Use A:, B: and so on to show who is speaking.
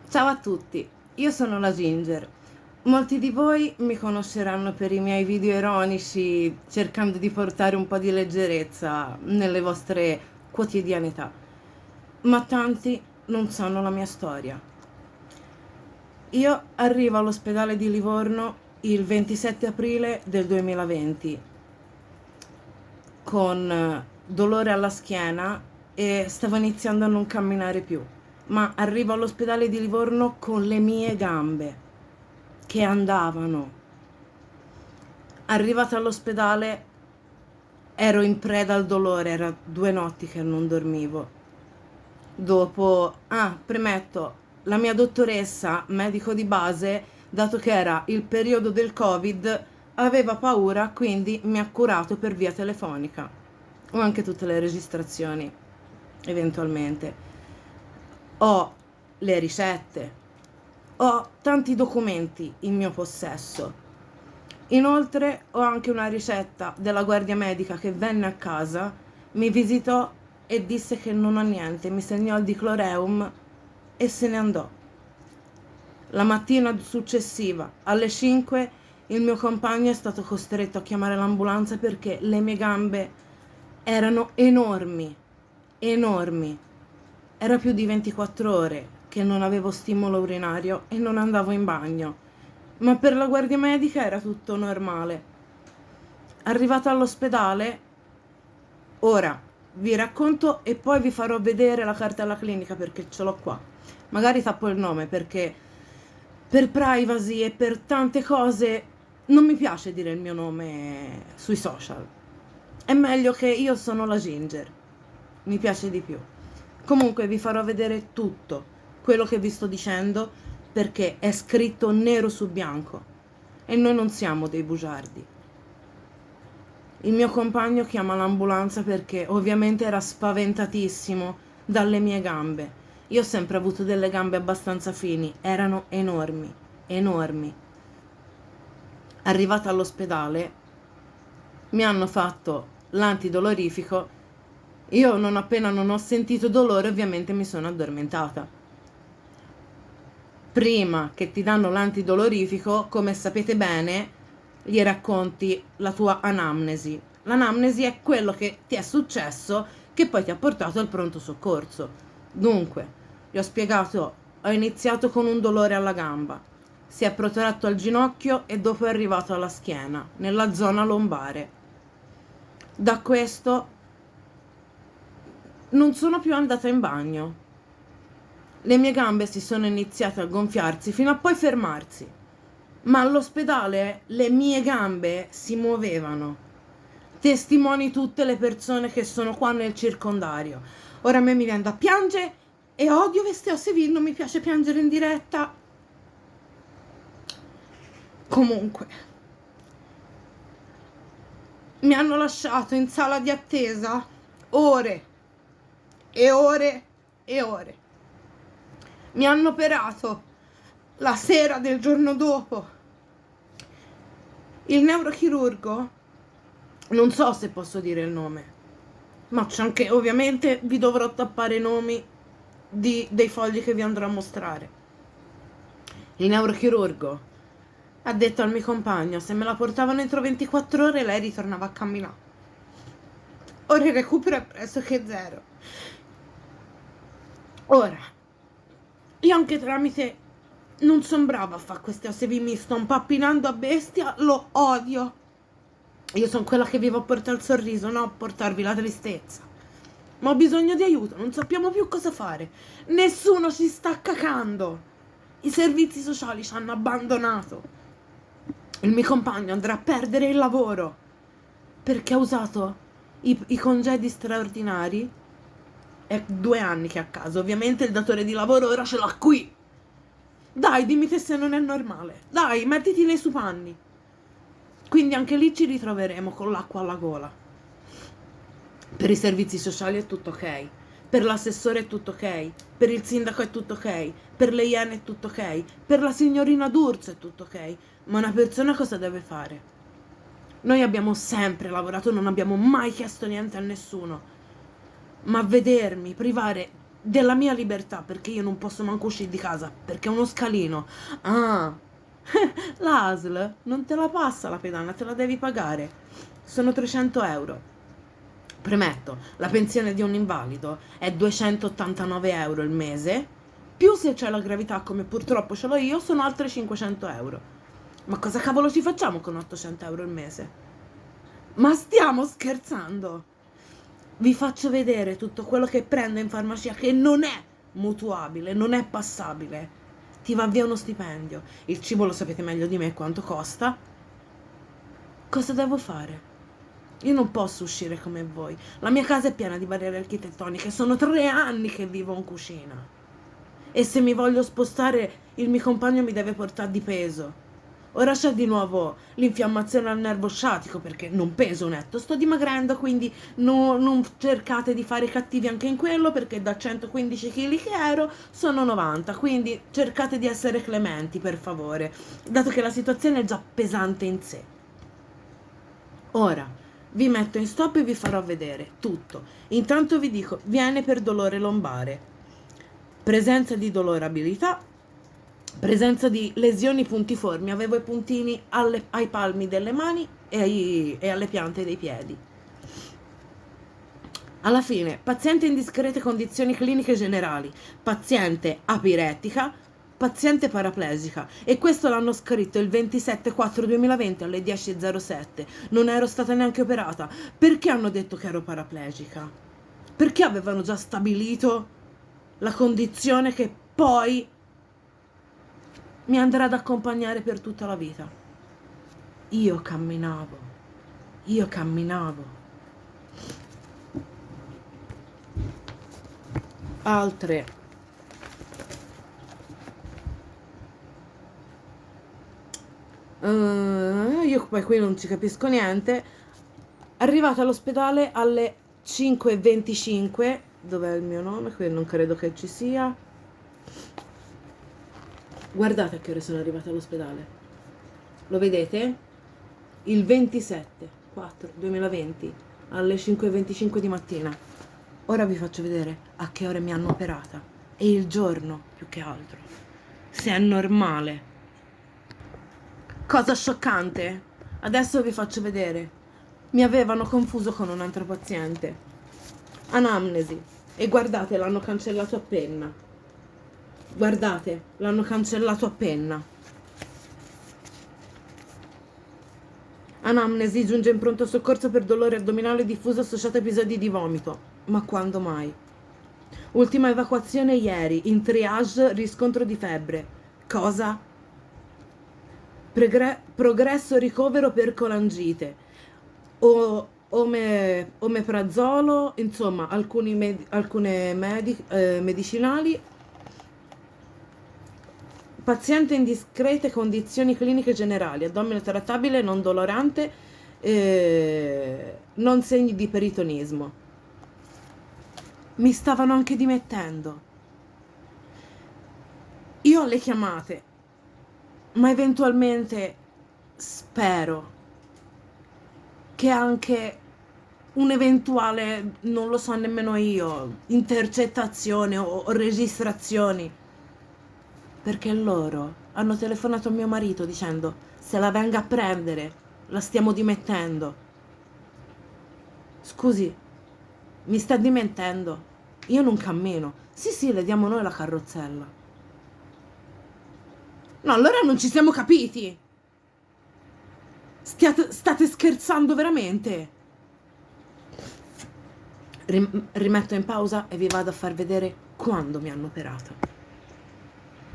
A: Ciao a tutti, io sono la Ginger. Molti di voi mi conosceranno per i miei video ironici, cercando di portare un po' di leggerezza nelle vostre quotidianità, ma tanti non sanno la mia storia. Io arrivo all'ospedale di Livorno il 27 aprile del 2020 con dolore alla schiena e stavo iniziando a non camminare più, ma arrivo all'ospedale di Livorno con le mie gambe che andavano. Arrivata all'ospedale ero in preda al dolore, era 2 notti che non dormivo. Premetto, la mia dottoressa, medico di base, dato che era il periodo del Covid, aveva paura, quindi mi ha curato per via telefonica. Ho anche tutte le registrazioni, eventualmente. Ho le ricette, ho tanti documenti in mio possesso. Inoltre ho anche una ricetta della guardia medica che venne a casa, mi visitò e disse che non ha niente, mi segnò il dicloreum e se ne andò. La mattina successiva, alle 5, il mio compagno è stato costretto a chiamare l'ambulanza perché le mie gambe erano enormi, enormi. Era più di 24 ore che non avevo stimolo urinario e non andavo in bagno, ma per la guardia medica era tutto normale. Arrivata all'ospedale, ora vi racconto e poi vi farò vedere la cartella clinica perché ce l'ho qua. Magari tappo il nome perché per privacy e per tante cose non mi piace dire il mio nome sui social. È meglio che io sono la Ginger. Mi piace di più. Comunque vi farò vedere tutto quello che vi sto dicendo perché è scritto nero su bianco e noi non siamo dei bugiardi. Il mio compagno chiama l'ambulanza perché ovviamente era spaventatissimo dalle mie gambe. Io ho sempre avuto delle gambe abbastanza fini, erano enormi, enormi. Arrivata all'ospedale mi hanno fatto l'antidolorifico. Io non appena non ho sentito dolore ovviamente mi sono addormentata. Prima che ti danno l'antidolorifico, come sapete bene, gli racconti la tua anamnesi. L'anamnesi è quello che ti è successo che poi ti ha portato al pronto soccorso. Dunque, gli ho spiegato, ho iniziato con un dolore alla gamba, si è protratto al ginocchio e dopo è arrivato alla schiena, nella zona lombare. Da questo non sono più andata in bagno. Le mie gambe si sono iniziate a gonfiarsi fino a poi fermarsi, ma all'ospedale le mie gambe si muovevano. Testimoni tutte le persone che sono qua nel circondario. Ora a me mi viene da piangere e odio queste cose qui, non mi piace piangere in diretta. Comunque, mi hanno lasciato in sala di attesa ore e ore e ore. Mi hanno operato la sera del giorno dopo. Il neurochirurgo, non so se posso dire il nome, ma c'è anche, ovviamente vi dovrò tappare i nomi dei fogli che vi andrò a mostrare. Il neurochirurgo ha detto al mio compagno se me la portavano entro 24 ore lei ritornava a camminare. Ora il recupero è pressoché zero. Ora, io anche tramite non sono brava a fare queste cose, mi sto impappinando a bestia, lo odio. Io sono quella che vi va a portare il sorriso, no a portarvi la tristezza. Ma ho bisogno di aiuto, non sappiamo più cosa fare. Nessuno ci sta cacando. I servizi sociali ci hanno abbandonato. Il mio compagno andrà a perdere il lavoro perché ha usato i congedi straordinari. È 2 anni che è a casa, ovviamente il datore di lavoro ora ce l'ha qui. Dai, dimmi te se non è normale. Dai, mettiti nei suoi panni. Quindi anche lì ci ritroveremo con l'acqua alla gola. Per i servizi sociali è tutto ok, per l'assessore è tutto ok, per il sindaco è tutto ok, per le Iene è tutto ok, per la signorina D'Urso è tutto ok, ma una persona cosa deve fare? Noi abbiamo sempre lavorato, non abbiamo mai chiesto niente a nessuno, ma vedermi privare della mia libertà, perché io non posso manco uscire di casa, perché è uno scalino. Ah, l'ASL non te la passa la pedana, te la devi pagare. Sono 300 euro. Premetto, la pensione di un invalido è 289 euro il mese, più se c'è la gravità come purtroppo ce l'ho io, sono altre 500 euro. Ma cosa cavolo ci facciamo con 800 euro il mese? Ma stiamo scherzando? Vi faccio vedere tutto quello che prendo in farmacia che non è mutuabile, non è passabile. Ti va via uno stipendio. Il cibo lo sapete meglio di me quanto costa. Cosa devo fare? Io non posso uscire come voi. La mia casa è piena di barriere architettoniche. Sono 3 anni che vivo in cucina. E se mi voglio spostare, il mio compagno mi deve portare di peso. Ora c'è di nuovo l'infiammazione al nervo sciatico perché non peso netto, sto dimagrendo, quindi non cercate di fare cattivi anche in quello perché da 115 kg che ero sono 90, quindi cercate di essere clementi per favore, dato che la situazione è già pesante in sé. Ora vi metto in stop e vi farò vedere tutto. Intanto vi dico, viene per dolore lombare, presenza di dolorabilità, presenza di lesioni puntiformi, avevo i puntini ai palmi delle mani e alle piante dei piedi. Alla fine, paziente in discrete condizioni cliniche generali, paziente apirettica, paziente paraplegica, e questo l'hanno scritto il 27/4/2020 alle 10:07. Non ero stata neanche operata. Perché hanno detto che ero paraplegica? Perché avevano già stabilito la condizione che poi mi andrà ad accompagnare per tutta la vita. Io camminavo. Altre. Io poi qui non ci capisco niente. Arrivata all'ospedale alle 5:25. Dov'è il mio nome? Qui non credo che ci sia. Guardate a che ore sono arrivata all'ospedale. Lo vedete? Il 27/4/2020 alle 5:25 di mattina. Ora vi faccio vedere a che ore mi hanno operata e il giorno più che altro, se è normale. Cosa scioccante, adesso vi faccio vedere. Mi avevano confuso con un altro paziente. Anamnesi. E guardate, l'hanno cancellato a penna. Guardate, l'hanno cancellato a penna. Anamnesi, giunge in pronto soccorso per dolore addominale diffuso associato a episodi di vomito. Ma quando mai? Ultima evacuazione ieri, in triage riscontro di febbre. Cosa? Progresso ricovero per colangite. Omeprazolo, insomma, alcune medicinali. Paziente in discrete condizioni cliniche generali, addome trattabile, non dolorante, non segni di peritonismo. Mi stavano anche dimettendo. Io ho le chiamate, ma eventualmente spero che anche un'eventuale, non lo so nemmeno io, intercettazione o registrazioni, perché loro hanno telefonato a mio marito dicendo se la venga a prendere, la stiamo dimettendo. Scusi, mi sta dimettendo? Io non cammino. Sì, le diamo noi la carrozzella. No, allora non ci siamo capiti. State scherzando veramente? Rimetto in pausa e vi vado a far vedere quando mi hanno operato.